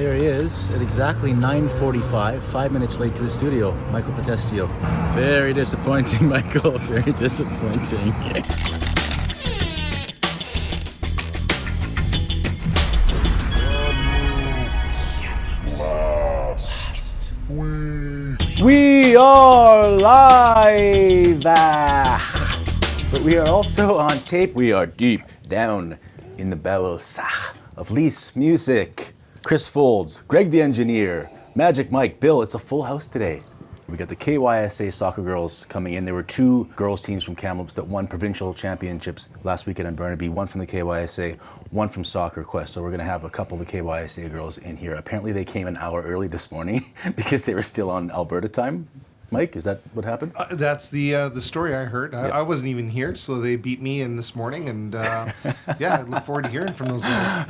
there he is at exactly 9:45, 5 minutes late to the studio, Michael Potestio. Very disappointing, Michael, very disappointing. We are live! But we are also on tape. We are deep down in the bowels of Leaf's music. Chris Foulds, Greg the engineer, Magic Mike, Bill. It's a full house today. We got the KYSA soccer girls coming in. There were two girls teams from Kamloops that won provincial championships last weekend in Burnaby. One from the KYSA, one from Soccer Quest. So we're going to have a couple of the KYSA girls in here. Apparently they came an hour early this morning because they were still on Alberta time. Mike, is that what happened? That's the story I heard. I wasn't even here, so they beat me in this morning, and yeah, I look forward to hearing from those guys.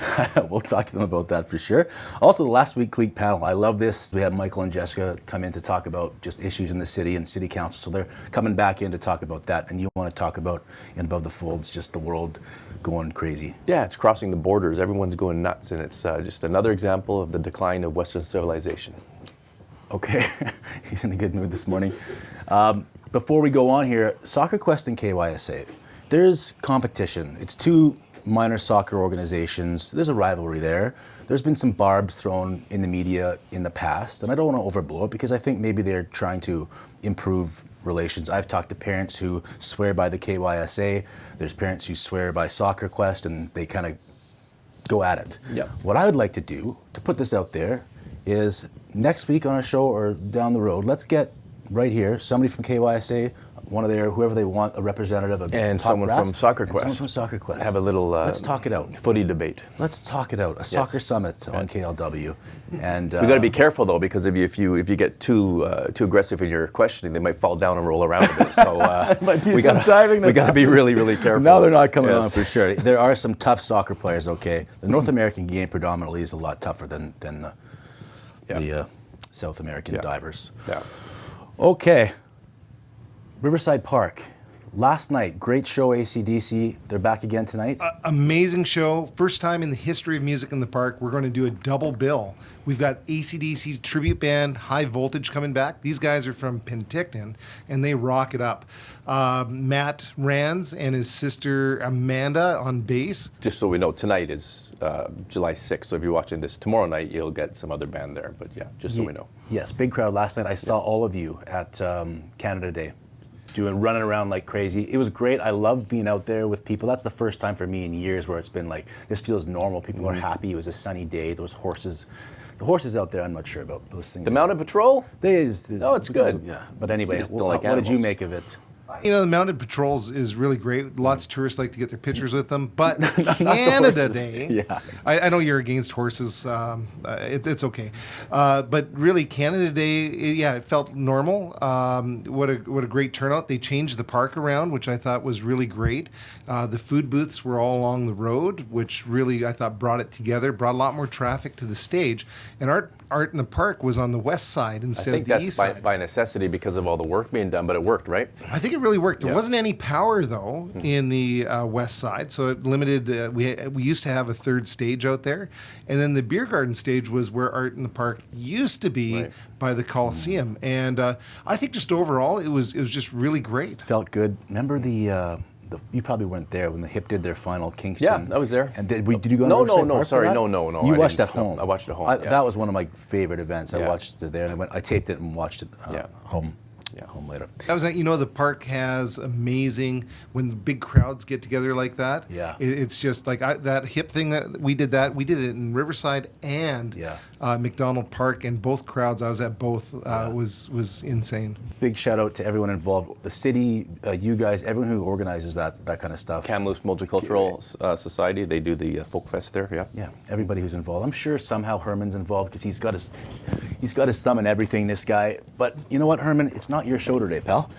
We'll talk to them about that for sure. Also, the last week Clique panel, I love this. We had Michael and Jessica come in to talk about just issues in the city and city council, so they're coming back in to talk about that, and you want to talk about in Above the Foulds, just the world going crazy. Yeah, it's crossing the borders. Everyone's going nuts, and it's just another example of the decline of Western civilization. Okay, he's in a good mood this morning. Before we go on here, Soccer Quest and KYSA, there's competition. It's two minor soccer organizations. There's a rivalry there. There's been some barbs thrown in the media in the past, and I don't want to overblow it because I think maybe they're trying to improve relations. I've talked to parents who swear by the KYSA. There's parents who swear by Soccer Quest, and they kind of go at it. Yep. What I would like to do, to put this out there, is next week on a show or down the road, let's get right here somebody from KYSA, one of their, whoever they want, a representative of and someone from Soccer Quest. Someone from Soccer Quest. Have a little let's talk it out. Footy debate. Let's talk it out. A soccer summit on KLW. And we got to be careful though, because if you get too aggressive in your questioning, they might fall down and roll around a bit. So we got to be really careful. Now they're not coming on for sure. There are some tough soccer players. Okay, the North American game predominantly is a lot tougher than the South American divers. Yeah. Okay. Riverside Park. Last night, great show, AC/DC. They're back again tonight. Amazing show. First time in the history of music in the park. We're going to do a double bill. We've got AC/DC tribute band High Voltage coming back. These guys are from Penticton, and they rock it up. Matt Rands and his sister Amanda on bass. Just so we know, tonight is July 6th, so if you're watching this tomorrow night, you'll get some other band there. But yeah, just so we know. Yes, big crowd last night. I saw all of you at Canada Day. Running around like crazy. It was great. I loved being out there with people. That's the first time for me in years where it's been like, this feels normal. People are happy. It was a sunny day. Those horses, the horses out there, I'm not sure about those things. The Mounted Patrol? Oh, it's good. Yeah. But anyway, what did you make of it? You know, the Mounted Patrols is really great. Lots of tourists like to get their pictures with them. But Canada Day, I know you're against horses. It's okay. But really, Canada Day, it felt normal. What a great turnout. They changed the park around, which I thought was really great. The food booths were all along the road, which really, I thought, brought it together, brought a lot more traffic to the stage. And Art in the Park was on the west side instead of the east side. I think that's by necessity because of all the work being done, but it worked, right? I think it really worked. There wasn't any power, though, in the west side, so it limited. We used to have a third stage out there, and then the beer garden stage was where Art in the Park used to be by the Coliseum. And I think just overall, it was just really great. It felt good. Remember you probably weren't there when the Hip did their final Kingston. Yeah, I was there. And did you go? No. Sorry, no. You watched at home. I watched at home. That was one of my favorite events. I watched it there, and I taped it and watched it home. Yeah, home later. That was, the park has amazing, when the big crowds get together like that. Yeah. It's just like that Hip thing that we did it in Riverside and McDonald Park, and both crowds, I was at both, was insane. Big shout out to everyone involved. The city, you guys, everyone who organizes that kind of stuff. Kamloops Multicultural Society, they do the folk fest there, Yeah, everybody who's involved. I'm sure somehow Herman's involved because he's got his thumb in everything, this guy. But you know what, Herman? It's not your show today, pal.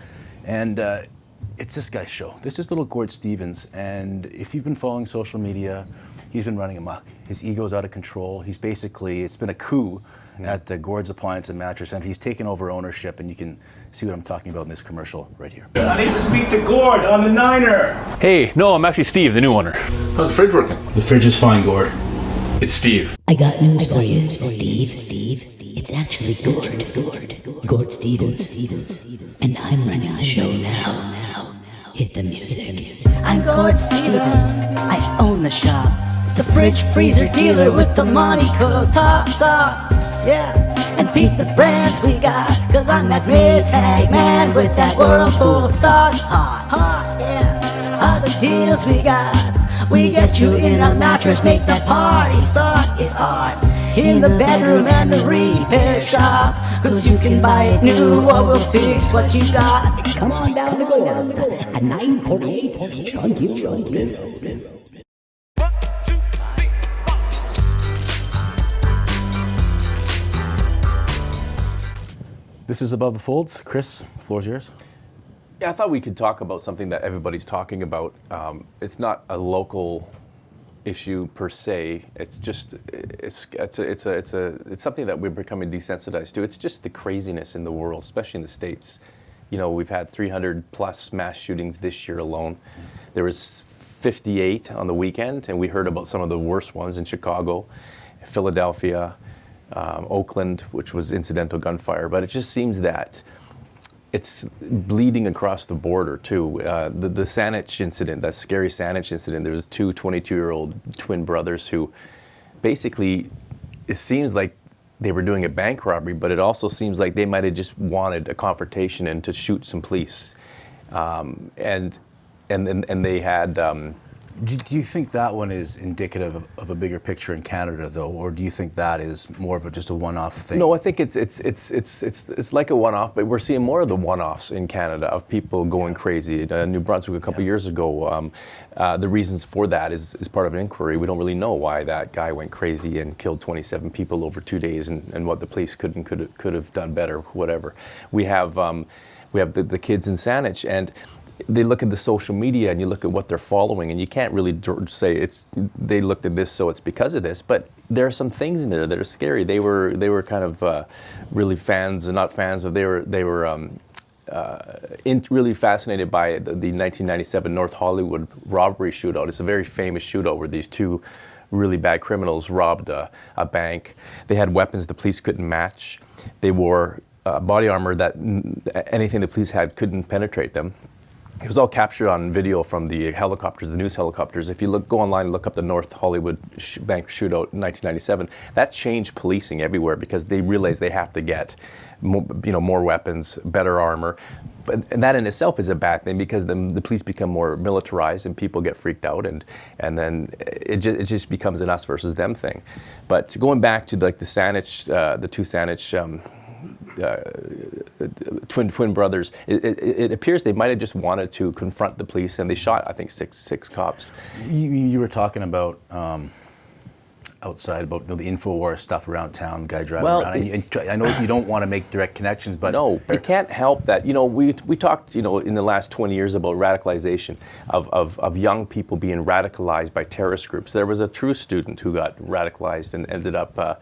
And it's this guy's show. This is little GORD STEVENS. And if you've been following social media, he's been running amok. His ego's out of control. It's been a coup at GORD's Appliance and Mattress, and he's taken over ownership, and you can see what I'm talking about in this commercial right here. I need to speak to GORD on the Niner. Hey, no, I'm actually Steve, the new owner. How's the fridge working? The fridge is fine, GORD. It's Steve. I got news for you, Steve. It's actually GORD STEVENS. And I'm running the show now. Hit the music. I'm GORD STEVENS. I own the shop. The fridge freezer dealer with the Monte top sock. Yeah. And beat the brands we got. Cause I'm that mid-tag man with that world full of stock. Hot, yeah. All the deals we got. We get you in a mattress, make that party start. It's hard in the bedroom and the repair shop. Cause you can buy it new or we'll fix what you got. Come on down to GORD at 948 Chunky Road. This is Above the Foulds. Chris, the floor's yours. Yeah, I thought we could talk about something that everybody's talking about. It's not a local issue per se. It's just it's something that we're becoming desensitized to. It's just the craziness in the world, especially in the States. You know, we've had 300 plus mass shootings this year alone. There was 58 on the weekend, and we heard about some of the worst ones in Chicago, Philadelphia, Oakland, which was incidental gunfire. But it just seems that it's bleeding across the border too. The Saanich incident, that scary Saanich incident, there was two 22-year-old twin brothers who basically, it seems like they were doing a bank robbery, but it also seems like they might have just wanted a confrontation and to shoot some police. And they had... Do you think that one is indicative of a bigger picture in Canada, though, or do you think that is more of just a one-off thing? No, I think it's like a one-off, but we're seeing more of the one-offs in Canada of people going crazy. New Brunswick a couple years ago, the reasons for that is part of an inquiry. We don't really know why that guy went crazy and killed 27 people over 2 days, and what the police could have done better, whatever. We have the kids in Saanich, and they look at the social media and you look at what they're following, and you can't really say they looked at this so it's because of this, but there are some things in there that are scary. They were kind of really fans, and not fans, but they were really fascinated by the 1997 North Hollywood robbery shootout. It's a very famous shootout where these two really bad criminals robbed a bank. They had weapons the police couldn't match. They wore body armor that anything the police had couldn't penetrate them. It was all captured on video from the helicopters, the news helicopters. If you go online and look up the North Hollywood bank shootout in 1997, that changed policing everywhere because they realized they have to get more weapons, better armor. And that in itself is a bad thing because then the police become more militarized and people get freaked out, and then it just becomes an us versus them thing. But going back to like the Saanich, the two Saanich twin brothers, it appears they might have just wanted to confront the police, and they shot, I think, six cops. You were talking about outside about the Infowars stuff around town, guy driving around. I know you don't want to make direct connections, but no, you can't help that. We talked, in the last 20 years about radicalization of young people being radicalized by terrorist groups. There was a true student who got radicalized and ended up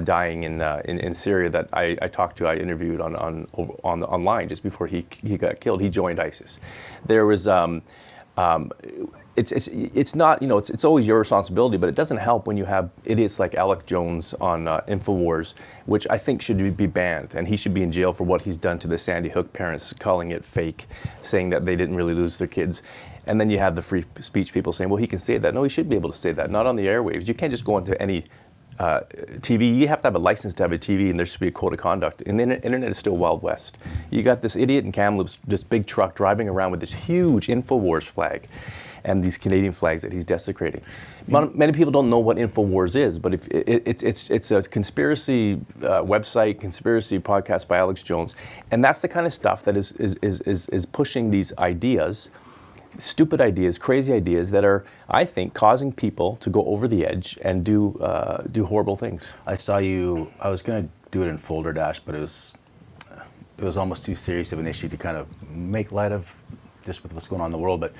dying in Syria that I talked to. I interviewed online just before he got killed. He joined ISIS. There was. It's not, it's always your responsibility, but it doesn't help when you have idiots like Alex Jones on Infowars, which I think should be banned, and he should be in jail for what he's done to the Sandy Hook parents, calling it fake, saying that they didn't really lose their kids. And then you have the free speech people saying, well, he can say that. No, he should be able to say that, not on the airwaves. You can't just go into any TV. You have to have a license to have a TV, and there should be a code of conduct. And the internet is still Wild West. You got this idiot in Kamloops, this big truck driving around with this huge Infowars flag and these Canadian flags that he's desecrating. Many people don't know what Infowars is, but it's a conspiracy website, conspiracy podcast by Alex Jones, and that's the kind of stuff that is pushing these ideas, stupid ideas, crazy ideas that are, I think, causing people to go over the edge and do horrible things. I saw you. I was going to do it in Folder Dash, but it was almost too serious of an issue to kind of make light of, just with what's going on in the world. But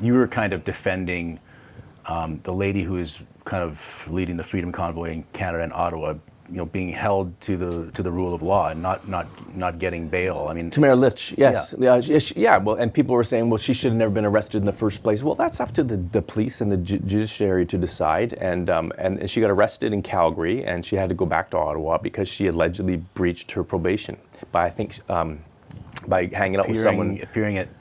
you were kind of defending the lady who is kind of leading the Freedom Convoy in Canada and Ottawa, being held to the rule of law and not getting bail. I mean, Tamara Lich, yes, well, and people were saying, well, she should have never been arrested in the first place. Well, that's up to the police and the judiciary to decide. And she got arrested in Calgary, and she had to go back to Ottawa because she allegedly breached her probation by, I think, by hanging out with someone,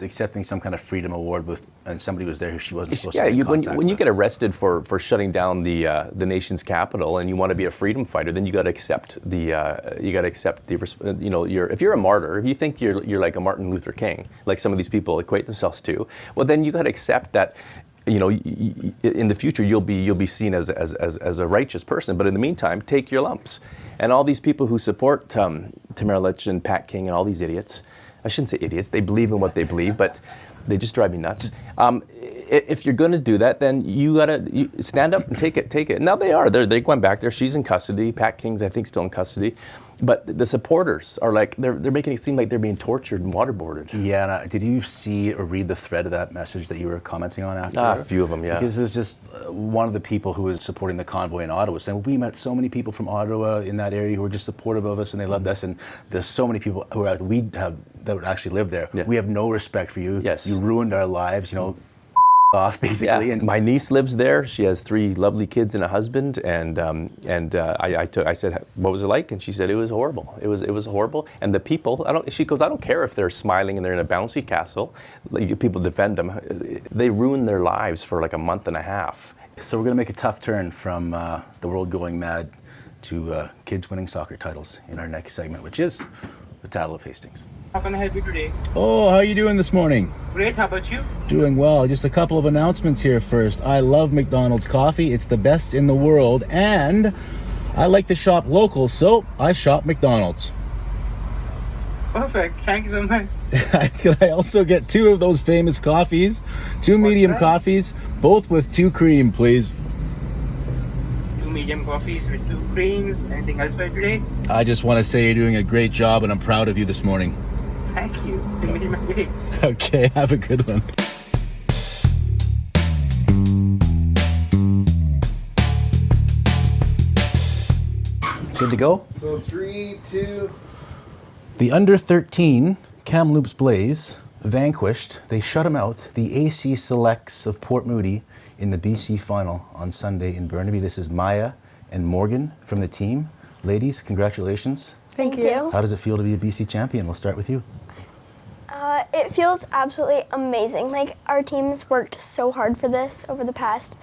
accepting some kind of freedom award and somebody was there who she wasn't supposed to be in when contact with. you get arrested for shutting down the nation's capital and you want to be a freedom fighter, then you got to accept if you're a martyr, if you think you're like a Martin Luther King, like some of these people equate themselves to, well, then you got to accept that. In the future, you'll be seen as a righteous person. But in the meantime, take your lumps. And all these people who support Tamara Lich and Pat King and all these idiots, I shouldn't say idiots, they believe in what they believe, but they just drive me nuts. If you're going to do that, then you got to stand up and take it. Now they went back there. She's in custody. Pat King's, I think, still in custody. But the supporters are like, they're making it seem like they're being tortured and waterboarded. Yeah, and did you see or read the thread of that message that you were commenting on after? A few of them, yeah. Because it was just one of the people who was supporting the convoy in Ottawa saying, we met so many people from Ottawa in that area who were just supportive of us and they loved us, and there's so many people that would actually live there. Yeah. We have no respect for you. Yes. You ruined our lives, off basically. Yeah. And my niece lives there. She has 3 lovely kids and a husband. And I said, what was it like? And she said, it was horrible. It was horrible. And the people, she goes, I don't care if they're smiling and they're in a bouncy castle. People defend them. They ruin their lives for like a month and a half. So we're going to make a tough turn from the world going mad to kids winning soccer titles in our next segment, which is the Battle of Hastings. How can I help you today? Oh, how are you doing this morning? Great, how about you? Doing well. Just a couple of announcements here first. I love McDonald's coffee. It's the best in the world, and I like to shop local, so I shop McDonald's. Perfect, thank you so much. Can I also get 2 of those famous coffees? 2 medium coffees, both with 2 cream, please. 2 medium coffees with 2 creams. Anything else for today? I just want to say you're doing a great job, and I'm proud of you this morning. Thank you. You made my day. Okay, have a good one. Good to go? So 3, 2. The under 13 Kamloops Blaze vanquished. They shut them out. The AC Selects of Port Moody in the BC final on Sunday in Burnaby. This is Maya and Morgan from the team. Ladies, congratulations. Thank you. How does it feel to be a BC champion? We'll start with you. It feels absolutely amazing. Like, our team's worked so hard for this over the past,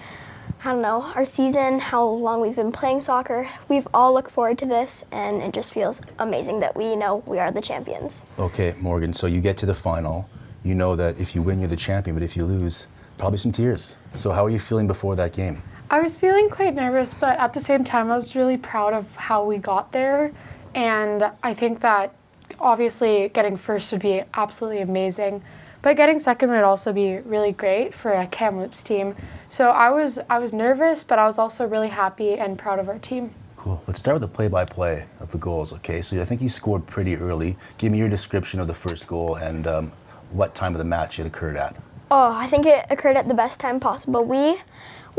our season, how long we've been playing soccer. We've all looked forward to this, and it just feels amazing that we know we are the champions. Okay, Morgan, so you get to the final. You know that if you win, you're the champion, but if you lose, probably some tears. So how are you feeling before that game? I was feeling quite nervous, but at the same time, I was really proud of how we got there. And I think that obviously getting first would be absolutely amazing, but getting second would also be really great for a Kamloops team. So I was nervous, but I was also really happy and proud of our team. Cool. Let's start with the play-by-play of the goals, okay? So I think you scored pretty early. Give me your description of the first goal and what time of the match it occurred at. Oh, I think it occurred at the best time possible.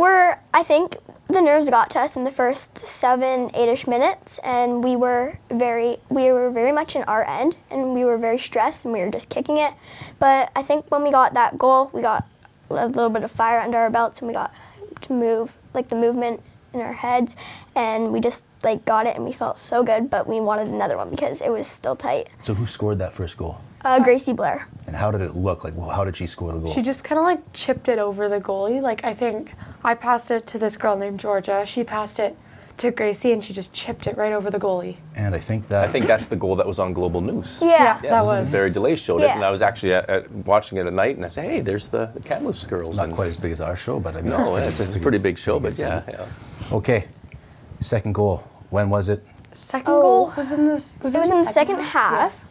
I think the nerves got to us in the first 7, 8-ish minutes, and we were very much in our end, and we were very stressed, and we were just kicking it. But I think when we got that goal, we got a little bit of fire under our belts, and we got to move, like the movement in our heads, and we just got it, and we felt so good, but we wanted another one because it was still tight. So who scored that first goal? Gracie Blair. And how did it look? How did she score the goal? She just kind of chipped it over the goalie. I think I passed it to this girl named Georgia. She passed it to Gracie, and she just chipped it right over the goalie. And I think that's the goal that was on Global News. Yeah, yes, that was. Barry DeLay showed it, and I was actually watching it at night, and I said, hey, there's the Kamloops girls. It's not quite as big as our show, but I mean, it's a pretty big show, but yeah. Okay, second goal. When was it? Second goal was in the second half.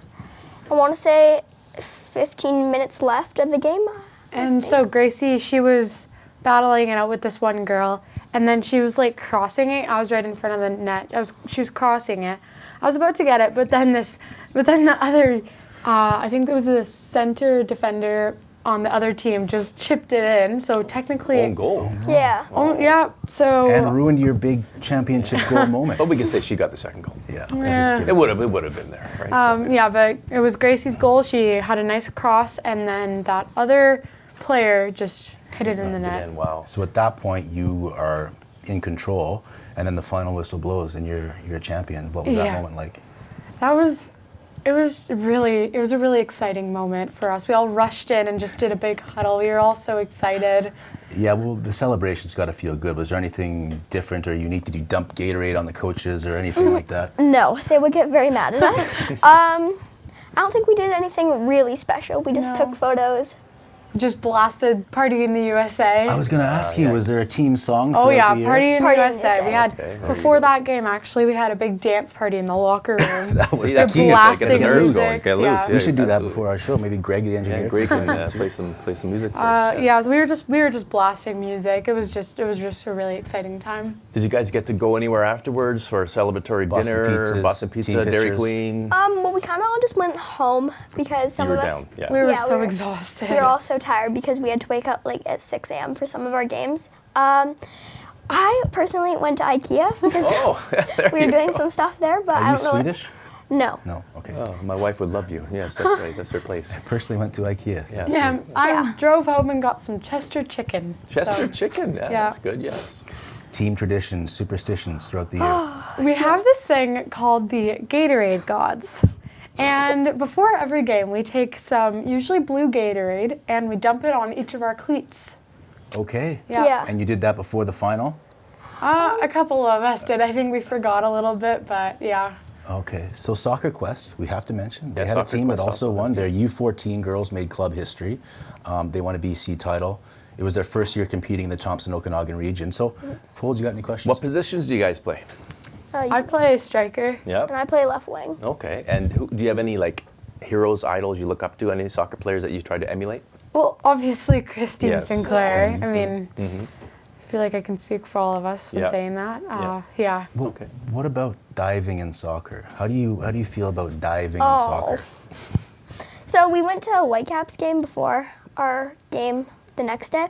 I want to say 15 minutes left of the game. And so Gracie, she was battling it out with this one girl, and then she was crossing it. I was right in front of the net. She was crossing it. I was about to get it, but then the other, I think there was the center defender on the other team just chipped it in. So technically, Own goal. Yeah. oh yeah. So And ruined your big championship goal moment. But we can say she got the second goal. Yeah. It would have been there, right? So- yeah, but it was Gracie's goal. She had a nice cross, and then that other player just hit it in the net. And wow. So at that point, you are in control, and then the final whistle blows, and you're a champion. What was that Yeah. moment like? It was a really exciting moment for us. We all rushed in and just did a big huddle. We were all so excited. Yeah, well, the celebration's got to feel good. Was there anything different or unique? Did you dump Gatorade on the coaches or anything like that? No, they would get very mad at us. I don't think we did anything really special. We just took photos. Just blasted Party in the USA. I was going to ask you, was there a team song Oh throughout yeah, the year? Party in the Party in USA. USA. We had Okay, there you before go. that game actually we had a big dance party in the locker room. That was See, the that's key. blasting get the nerves music, going. Get yeah. loose. We should do that absolutely. before our show. Maybe Greg, the engineer. Yeah, Greg can play some music for us. Yeah, so we were just blasting music. It was just a really exciting time. Did you guys get to go anywhere afterwards for a celebratory Boston dinner? pizzas, Boston team pizza, Dairy pictures. Queen. Well, we kind of all just went home because some You were of us. down. Yeah. We were Yeah, so exhausted. We were all so tired because we had to wake up like at 6 a.m. for some of our games. I personally went to IKEA because There we were you doing go. some stuff there, but I Are you don't know. Swedish? No. No, okay. Oh, my wife would love you. Yes, that's right. That's her place. Personally went to IKEA. Yeah. Yeah, I Yeah. drove home and got some Chester chicken. Chester So, chicken. Yeah, yeah. that's good. Yes. Team traditions, superstitions throughout the year. We have this thing called the Gatorade Gods. And before every game, we take some usually blue Gatorade and we dump it on each of our cleats. Okay. Yeah. And you did that before the final? A couple of us did. I think we forgot a little bit, but yeah. Okay, so Soccer Quest, we have to mention, they Yeah, had a Soccer team that Quest also also won. did. Their U14 girls made club history. They won a BC title. It was their first year competing in the Thompson-Nicola region. So, Foulds, you got any questions? What positions do you guys play? I play striker. Yeah. And I play left wing. Okay. And do you have any like heroes, idols you look up to? Any soccer players that you try to emulate? Well, obviously Christine Yes. Sinclair. I mean, I feel like I can speak for all of us when Yeah. saying that. Yeah. Yeah. Well, Okay. what about diving in soccer? How do you feel about diving in soccer? So we went to a Whitecaps game before our game the next day,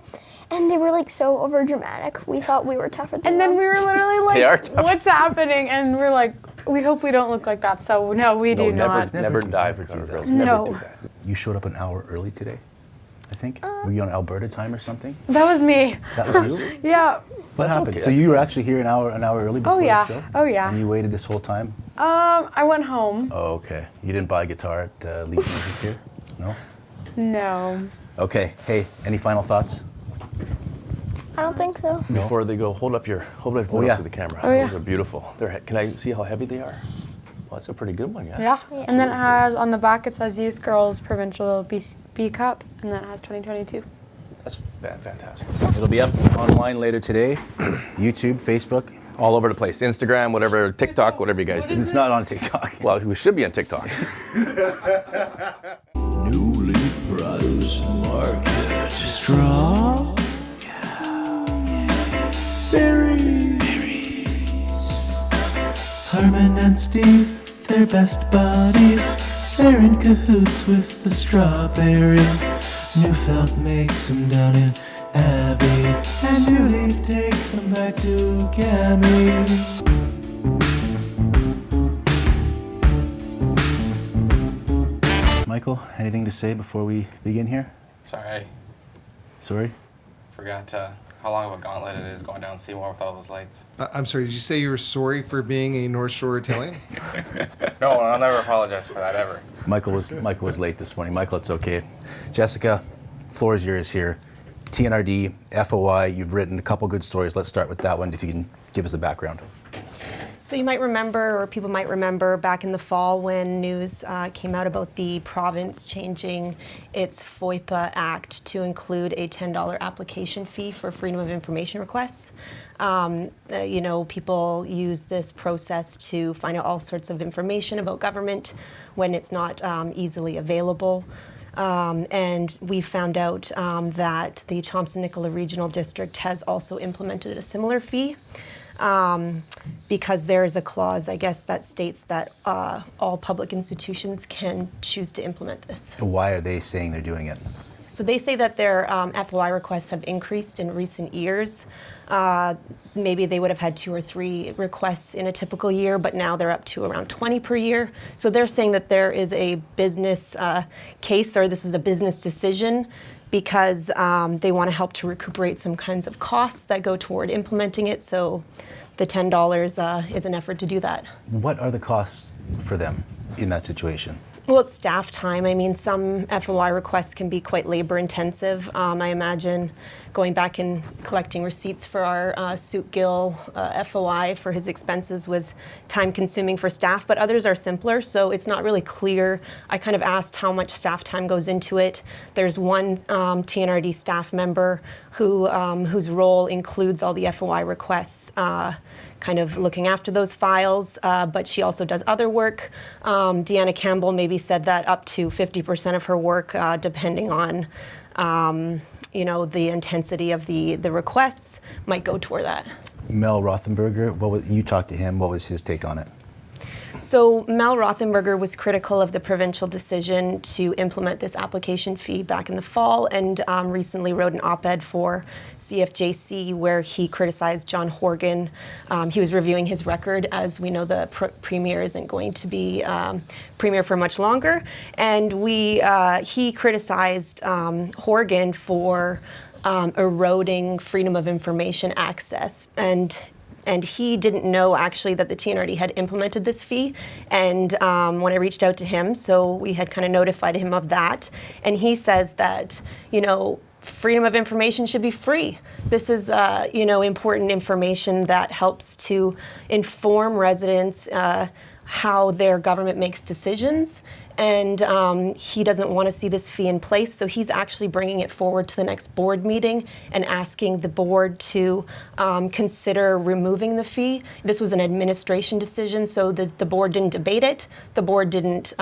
and they were like so over dramatic. We thought we were tougher than And them. then we were literally They are like, tough. what's happening? And we're like, we hope we don't look like that. So no, we do not. Never dive, Never do that. girls. No. Never do that. You showed up an hour early today, I think? Were you on Alberta time or something? That was me. That was you? Yeah. What happened? okay, So that's you were actually here an hour early before yeah. the show? Oh, yeah. And you waited this whole time? I went home. Oh, okay. You didn't buy a guitar at Leaf Music here? No? No. Okay. Hey, any final thoughts? I don't think so. Before they go, hold up your those yeah. to the camera. Oh, yeah. Those are beautiful. Can I see how heavy they are? Well, that's a pretty good one, yeah. Yeah. And then it has, on the back, it says Youth Girls Provincial B Cup, and then it has 2022. That's fantastic. It'll be up online later today. YouTube, Facebook. All over the place. Instagram, whatever, TikTok, whatever you guys do. It's not on TikTok. Well, we should be on TikTok. New Leaf Brothers Market. Straw. Berries. Herman and Steve, they're best buddies. They're in cahoots with the strawberries. Neufeld makes them down in Abbey, and New Leaf takes them back to Gammy. Michael, anything to say before we begin here? Sorry, Sorry? forgot how long of a gauntlet it is going down Seymour with all those lights. I'm sorry, did you say you were sorry for being a North Shore Italian? No, I'll never apologize for that ever. Michael was late this morning. Michael, it's okay. Jessica, floor is yours here. TNRD, FOI, you've written a couple good stories. Let's start with that one, if you can give us the background. So you might remember, or people might remember, back in the fall when news came out about the province changing its FOIPA Act to include a $10 application fee for Freedom of Information requests. People use this process to find out all sorts of information about government when it's not easily available. And we found out that the Thompson-Nicola Regional District has also implemented a similar fee. Because there is a clause, I guess, that states that all public institutions can choose to implement this. Why are they saying they're doing it? So they say that their FOI requests have increased in recent years. Maybe they would have had 2 or 3 requests in a typical year, but now they're up to around 20 per year. So they're saying that there is a business case, or this is a business decision, because they want to help to recuperate some kinds of costs that go toward implementing it. So the $10 is an effort to do that. What are the costs for them in that situation? Well, it's staff time. I mean, some FOI requests can be quite labor intensive. I imagine going back and collecting receipts for our Suit Gill FOI for his expenses was time consuming for staff, but others are simpler, so it's not really clear. I kind of asked how much staff time goes into it. There's one TNRD staff member whose role includes all the FOI requests, kind of looking after those files, but she also does other work. Deanna Campbell maybe said that up to 50% of her work, depending on the intensity of the requests, might go toward that. Mel Rothenberger, you talked to him, what was his take on it? So Mel Rothenberger was critical of the provincial decision to implement this application fee back in the fall, and recently wrote an op-ed for CFJC where he criticized John Horgan. He was reviewing his record. As we know, the premier isn't going to be premier for much longer, and he criticized Horgan for eroding freedom of information access, and he didn't know actually that the TNRD had implemented this fee. And when I reached out to him, so we had kind of notified him of that. And he says that, freedom of information should be free. This is, important information that helps to inform residents how their government makes decisions. And he doesn't want to see this fee in place, so he's actually bringing it forward to the next board meeting and asking the board to consider removing the fee. This was an administration decision, so the board didn't debate it. The board didn't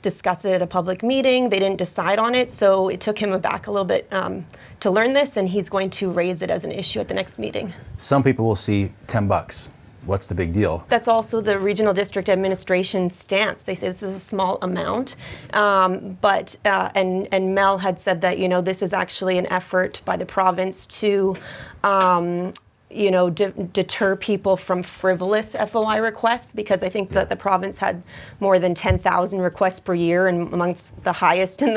discuss it at a public meeting. They didn't decide on it, so it took him aback a little bit to learn this, and he's going to raise it as an issue at the next meeting. Some people will see $10. What's the big deal? That's also the regional district administration's stance. They say this is a small amount, but Mel had said that this is actually an effort by the province to deter people from frivolous FOI requests, because I think that the province had more than 10,000 requests per year, and amongst the highest in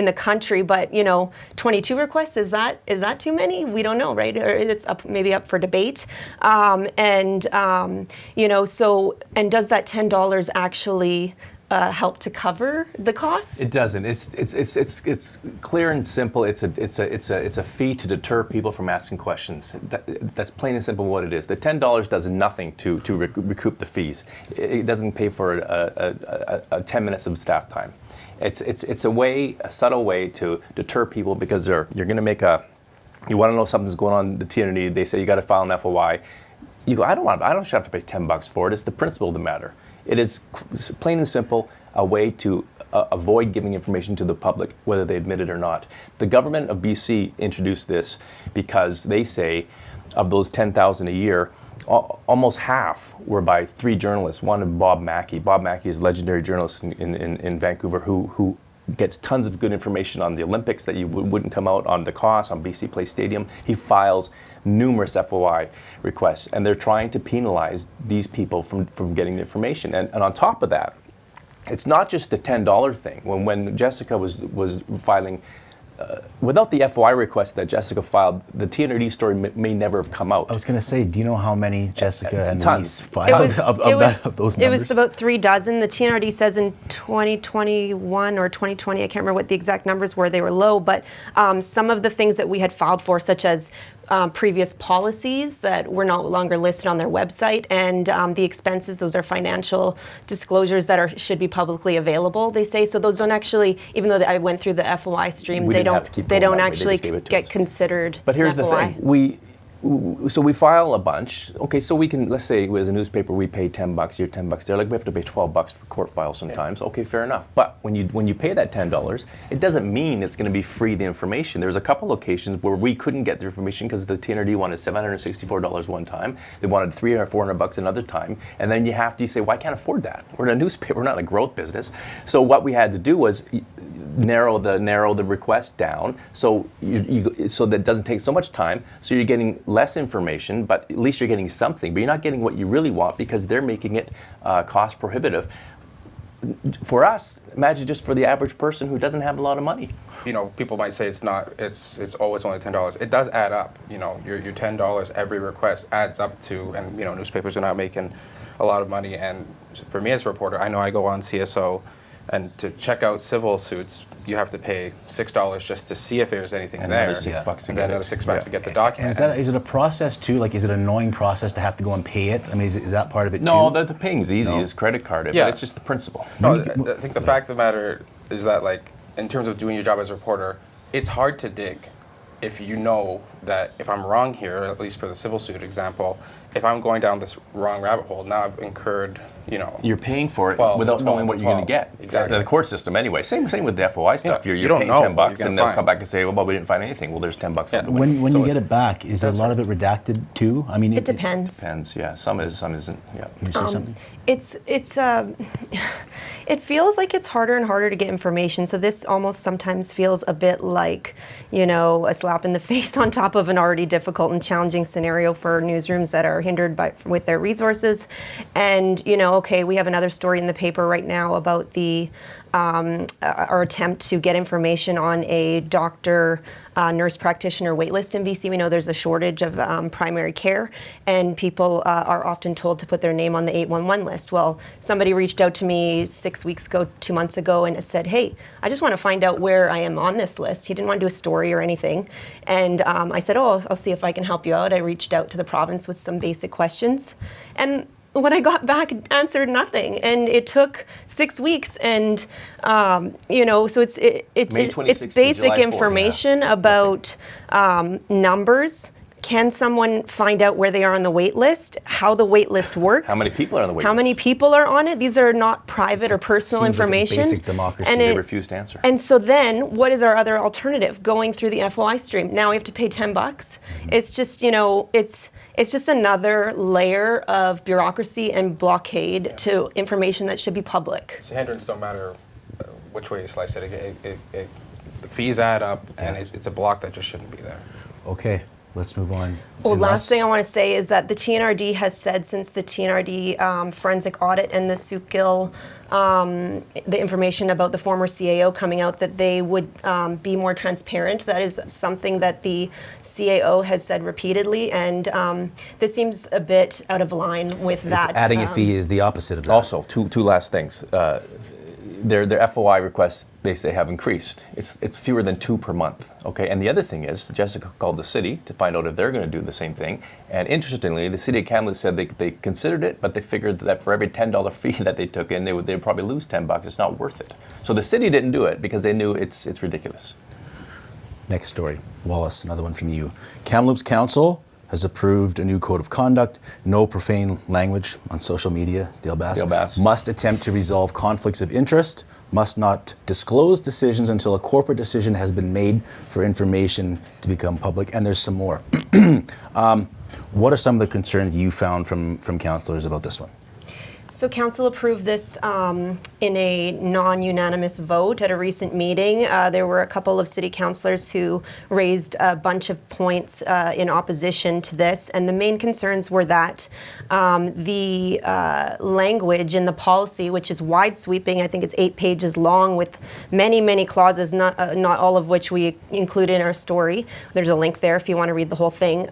the country. But 22 requests, is that too many? We don't know, right? Or it's maybe up for debate. And does that $10 actually help to cover the cost? It doesn't. It's clear and simple. It's a fee to deter people from asking questions. That's plain and simple what it is. The $10 does nothing to recoup the fees. It doesn't pay for a 10 minutes of staff time. It's a subtle way to deter people, because you're going to make you want to know something's going on in the TNRD. They say you got to file an FOI. You go, I don't have to pay $10 for it. It's the principle of the matter. It is plain and simple a way to avoid giving information to the public, whether they admit it or not. The government of BC introduced this because they say of those 10,000 a year, almost half were by 3 journalists. One of Bob Mackey. Bob Mackey is a legendary journalist in Vancouver who gets tons of good information on the Olympics that you wouldn't come out on the cost, on BC Place Stadium. He files numerous FOI requests, and they're trying to penalize these people from getting the information. And on top of that, it's not just the $10 thing. When Jessica was filing, without the FOI request that Jessica filed, the TNRD story may never have come out. I was going to say, do you know how many Jessica and tons filed of those numbers? It was about 3 dozen. The TNRD says in 2021 or 2020, I can't remember what the exact numbers were, they were low, but some of the things that we had filed for, such as previous policies that were no longer listed on their website, and the expenses, those are financial disclosures that should be publicly available, they say. So those don't actually, even though I went through the FOI stream, they don't actually get considered. But here's FOI. the thing. So we file a bunch. Okay, so we can, let's say as a newspaper we pay $10, you're $10 there. Like we have to pay $12 for court files sometimes. Okay, fair enough. But when you pay that $10, it doesn't mean it's going to be free, the information. There's a couple locations where we couldn't get the information because the TNRD wanted $764 one time. They wanted $300 or $400 another time. And then you say, well, I can't afford that. We're in a newspaper, we're not in a growth business. So what we had to do was, narrow the request down, so so that it doesn't take so much time. So you're getting less information, but at least you're getting something. But you're not getting what you really want because they're making it cost prohibitive. For us, imagine just for the average person who doesn't have a lot of money. You know, people might say it's always only $10. It does add up. You know, your $10 every request adds up to, and you know, newspapers are not making a lot of money. And for me as a reporter, I know I go on CSO, and to check out civil suits, you have to pay $6 just to see if there's anything And there. another $6 to and get then another $6 to get the document. And is it a process too? Like, is it an annoying process to have to go and pay it? I mean, is that part of it No, too? the paying's easy. It's credit carded, Yeah. but it's just the principle. No, I think the fact of the matter is that, like, in terms of doing your job as a reporter, it's hard to dig if you know that if I'm wrong here, at least for the civil suit example, if I'm going down this wrong rabbit hole, now I've incurred, you know, You're paying for it 12, without 12, knowing what you're going to 12. get. Exactly. The court system, anyway. Same with the FOI stuff. Yeah. You're You don't paying know $10, what you're and gonna they'll find. come back and say, "Well, we didn't find anything." Well, there's $10 Yeah. out the When window. you get it back, is a lot of it redacted too? I mean, It depends. Depends. Yeah, some is, some isn't. Yeah. Can you say something? It feels like it's harder and harder to get information. So this almost sometimes feels a bit like, you know, a slap in the face on top of an already difficult and challenging scenario for newsrooms that are hindered with their resources. And, you know, okay, we have another story in the paper right now about our attempt to get information on a doctor, nurse practitioner waitlist in BC. We know there's a shortage of primary care, and people are often told to put their name on the 811 list. Well, somebody reached out to me 6 weeks ago, 2 months ago, and said, "Hey, I just want to find out where I am on this list." He didn't want to do a story or anything. And I said, "Oh, I'll see if I can help you out." I reached out to the province with some basic questions. And when I got back, it answered nothing, and it took 6 weeks. And you know, so it's May 26th it's to basic July 4th, information about numbers. Can someone find out where they are on the wait list? How the wait list works? How many people are on the wait How list? many people are on it? These are not private or personal seems like a information. basic democracy. And They it- refuse to answer. And so then, what is our other alternative? Going through the FOI stream. Now we have to pay $10. It's just, you know, it's just another layer of bureaucracy and blockade to information that should be public. it's a hindrance no matter which way you slice it. The fees add up, and it's a block that just shouldn't be there. Okay, let's move on. Well, Unless- last thing I want to say is that the TNRD has said since the TNRD forensic audit and the Sukil, the information about the former CAO coming out, that they would be more transparent. That is something that the CAO has said repeatedly, and this seems a bit out of line with that. Adding a fee is the opposite of that. Also, two last things. Their FOI requests, they say, have increased. It's fewer than 2 per month. Okay, and the other thing is, Jessica called the city to find out if they're going to do the same thing. And interestingly, the city of Kamloops said they considered it, but they figured that for every $10 fee that they took in, they would probably lose $10. It's not worth it. So the city didn't do it because they knew it's ridiculous. Next story, Wallace, another one from you. Kamloops Council has approved a new code of conduct. No profane language on social media. Dale Bass. Must attempt to resolve conflicts of interest. Must not disclose decisions until a corporate decision has been made for information to become public. And there's some more. What are some of the concerns you found from councillors about this one? So council approved this in a non-unanimous vote at a recent meeting. There were a couple of city councillors who raised a bunch of points in opposition to this, and the main concerns were that the language in the policy, which is wide sweeping, I think it's 8 pages long with many, many clauses, not all of which we include in our story. There's a link there if you want to read the whole thing.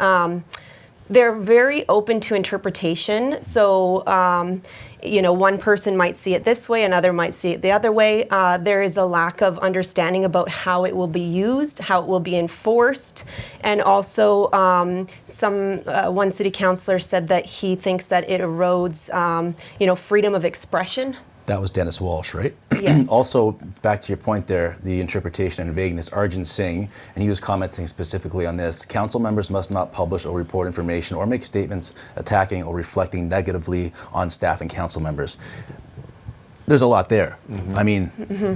They're very open to interpretation. So, you know, one person might see it this way, another might see it the other way. There is a lack of understanding about how it will be used, how it will be enforced, and also one city councillor said that he thinks that it erodes, you know, freedom of expression. That was Dennis Walsh, right? Yes. Also, back to your point there, the interpretation and vagueness, Arjun Singh, and he was commenting specifically on this. Council members must not publish or report information or make statements attacking or reflecting negatively on staff and council members. there's a lot there. I mean,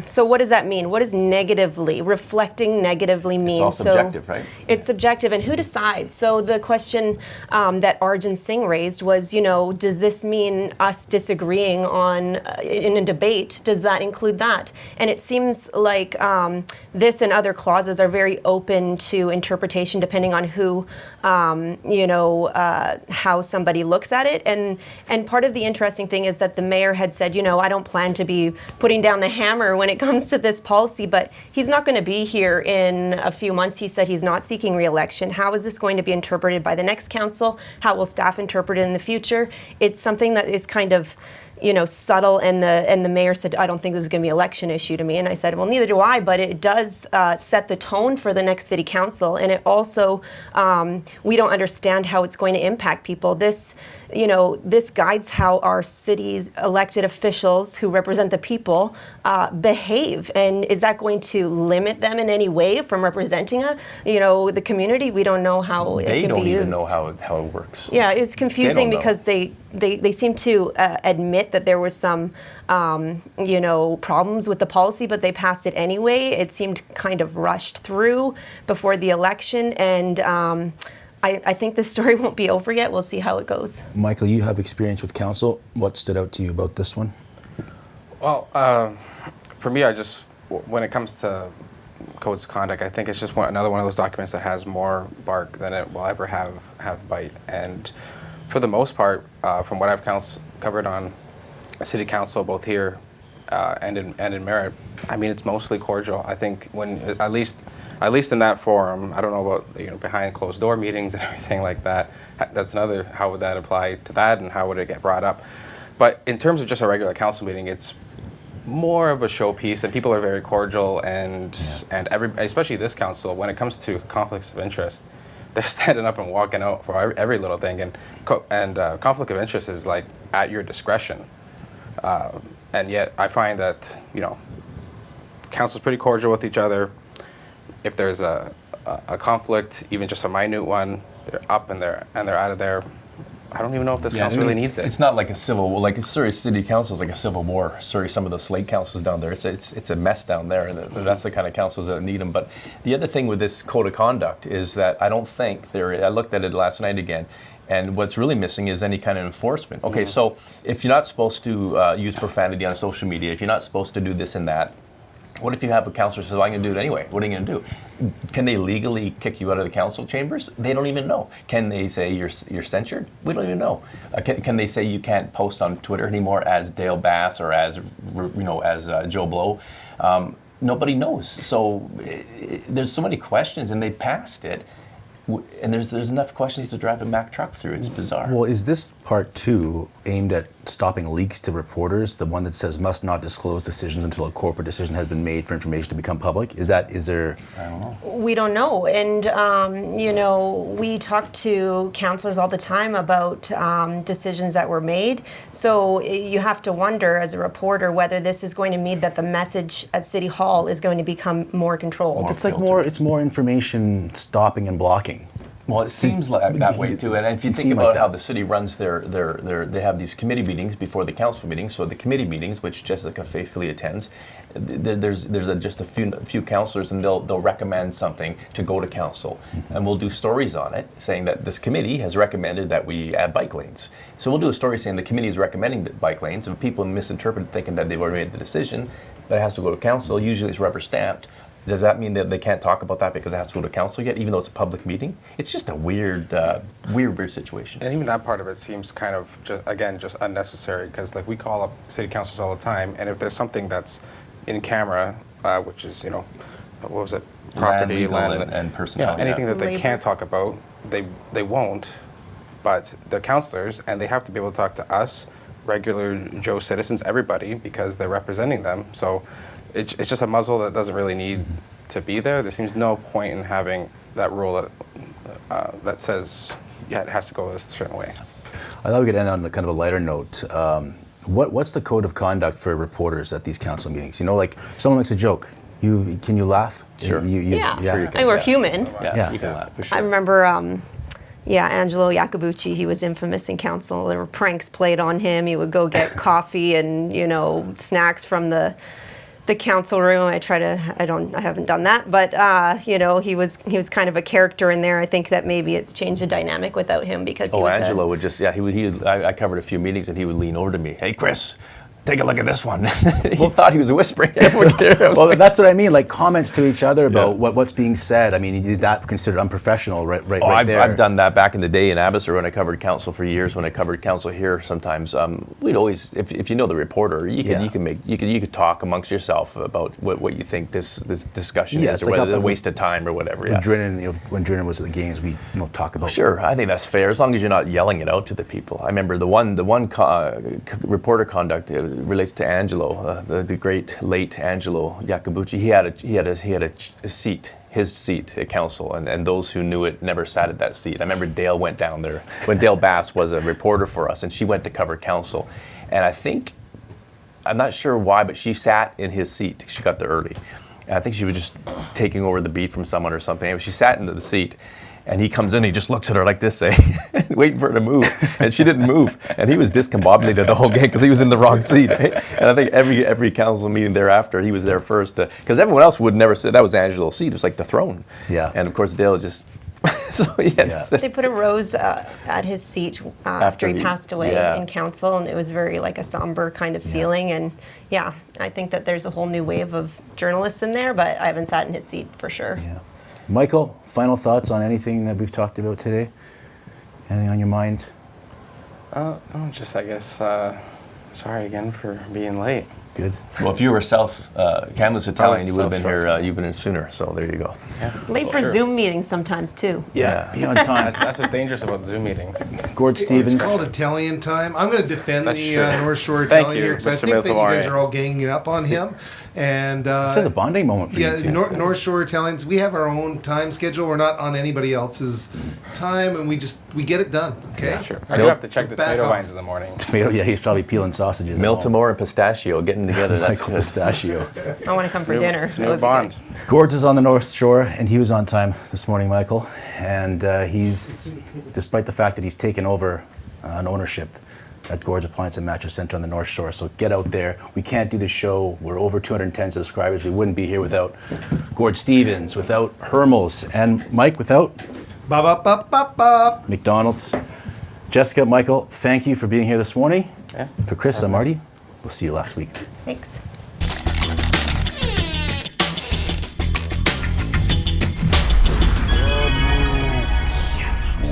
So what does that mean? What does negatively, reflecting negatively mean? It's all subjective, right? It's subjective, and who decides? So the question that Arjun Singh raised was, does this mean us disagreeing on in a debate? Does that include that? And it seems like this and other clauses are very open to interpretation depending on who, how somebody looks at it. And part of the interesting thing is that the mayor had said, I don't plan to be putting down the hammer when it comes to this policy, but he's not going to be here in a few months. He said he's not seeking re-election. How is this going to be interpreted by the next council? How will staff interpret it in the future? It's something that is kind of subtle, and the mayor said, I don't think this is going to be an election issue to me. And I said, well, neither do I, but it does set the tone for the next city council. And it also, we don't understand how it's going to impact people. This guides how our city's elected officials who represent the people behave. And is that going to limit them in any way from representing the community? We don't know how it can be used. They don't even know how it works. Yeah, it's confusing because they seem to admit that there was some, problems with the policy, but they passed it anyway. It seemed kind of rushed through before the election, and I think this story won't be over yet. We'll see how it goes. Michael, you have experience with council. What stood out to you about this one? Well, for me, when it comes to codes of conduct, I think it's just another one of those documents that has more bark than it will ever have bite. And for the most part, from what I've covered on city council, both here and in Merritt, I mean, it's mostly cordial. I think when at least in that forum, I don't know about behind closed door meetings and everything like that. That's another. How would that apply to that, and how would it get brought up? But in terms of just a regular council meeting, it's more of a showpiece, and people are very cordial, and especially this council, when it comes to conflicts of interest, they're standing up and walking out for every little thing, and conflict of interest is like at your discretion, and yet I find that council's pretty cordial with each other. If there's a conflict, even just a minute one, they're up and they're out of there. I don't even know if this council really needs it. It's not like Surrey City Council is like a civil war. Surrey, some of the slate councils down there, it's a mess down there, and that's the kind of councils that need them. But the other thing with this code of conduct is that I don't think I looked at it last night again, and what's really missing is any kind of enforcement. Okay, so if you're not supposed to use profanity on social media, if you're not supposed to do this and that, what if you have a councillor who says, well, I'm going to do it anyway? What are you going to do? Can they legally kick you out of the council chambers? They don't even know. Can they say you're censured? We don't even know. Can they say you can't post on Twitter anymore as Dale Bass or as Joe Blow? Nobody knows. So there's so many questions, and they passed it. And there's enough questions to drive a Mack truck through. It's bizarre. Well, is this part 2 aimed at stopping leaks to reporters? The one that says must not disclose decisions until a corporate decision has been made for information to become public? Is there? I don't know. We don't know. And, we talk to councillors all the time about decisions that were made. So you have to wonder as a reporter whether this is going to mean that the message at City Hall is going to become more controlled. It's more information stopping and blocking. Well, it seems like that way too. And if you think about how the city runs they have these committee meetings before the council meetings. So the committee meetings, which Jessica faithfully attends, there's just a few councillors, and they'll recommend something to go to council, and we'll do stories on it saying that this committee has recommended that we add bike lanes. So we'll do a story saying the committee is recommending the bike lanes, and people misinterpret it thinking that they've already made the decision, but it has to go to council. Usually it's rubber stamped. Does that mean that they can't talk about that because it has to go to council yet, even though it's a public meeting? It's just a weird situation. And even that part of it seems kind of, just unnecessary, because we call up city councils all the time, and if there's something that's in camera, which is, what was it? Property, land, and personnel. Yeah, anything that they can't talk about, they won't, but they're councillors, and they have to be able to talk to us, regular Joe citizens, everybody, because they're representing them. So it's just a muzzle that doesn't really need to be there. There seems no point in having that rule that says, it has to go a certain way. I thought we could end on kind of a lighter note. What's the code of conduct for reporters at these council meetings? Like someone makes a joke. Can you laugh? Sure. Sure you can. I mean, we're human. Yeah, you can laugh, for sure. I remember Yeah, Angelo Iacobucci, he was infamous in council. There were pranks played on him. He would go get coffee and, snacks from the council room. I haven't done that, but he was kind of a character in there. I think that maybe it's changed the dynamic without him because he was Angelo would just, I covered a few meetings and he would lean over to me, "Hey Chris, take a look at this one." He thought he was whispering. Well, that's what I mean, like comments to each other about what's being said. I mean, is that considered unprofessional right there? I've done that back in the day in Abbotsford when I covered council for years. When I covered council here, sometimes we'd always, if you know the reporter, you could talk amongst yourself about what you think this discussion is, or whether it's a waste of time or whatever. When Drennan was at the games, we talk about. Sure, I think that's fair as long as you're not yelling it out to the people. I remember the one reporter conduct relates to Angelo, the great late Angelo Iacobucci. He had a seat, his seat at council, and those who knew it never sat at that seat. I remember Dale went down there when Dale Bass was a reporter for us, and she went to cover council, and I'm not sure why, but she sat in his seat. She got there early. And I think she was just taking over the beat from someone or something. Anyway, she sat into the seat. And he comes in, he just looks at her like this, waiting for her to move. And she didn't move. And he was discombobulated the whole game because he was in the wrong seat. Right? And I think every council meeting thereafter, he was there first. Because everyone else would never sit. That was Angelo's seat. It was like the throne. Yeah. And of course, Dale just... They put a rose at his seat after he passed away in council. And it was very like a somber kind of feeling. And I think that there's a whole new wave of journalists in there, but I haven't sat in his seat for sure. Yeah. Michael, final thoughts on anything that we've talked about today? Anything on your mind? Just I guess, sorry again for being late. Good. Well, if you were South Kamloops Italian, you would have been here. You've been in sooner. So there you go. Yeah. Late for Zoom meetings sometimes too. Yeah, be on time. That's what's dangerous about Zoom meetings. GORD STEVENS. It's called Italian time. I'm going to defend the North Shore Thank Italian you, here because I Mr. think that you guys Miltamare. are all ganging up on him. And this is a bonding moment for you two. North Shore Italians, we have our own time schedule. We're not on anybody else's time, and we get it done. Okay. Yeah, sure. I do have to check the tomato vines in the morning. Tomato, he's probably peeling sausages. Miltamore and Pistachio getting together. That's Michael Pistachio. I want to come for dinner. It's a new bond. GORDS is on the North Shore, and he was on time this morning, Michael. And he's, despite the fact that he's taken over an ownership at GORDS Appliance and Mattress Center on the North Shore. So get out there. We can't do the show. We're over 210 subscribers. We wouldn't be here without GORD STEVENS, without Hermels, and Mike, without McDonald's. Jessica, Michael, thank you for being here this morning. Yeah. For Chris and Marty, we'll see you last week. Thanks.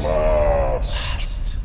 Last.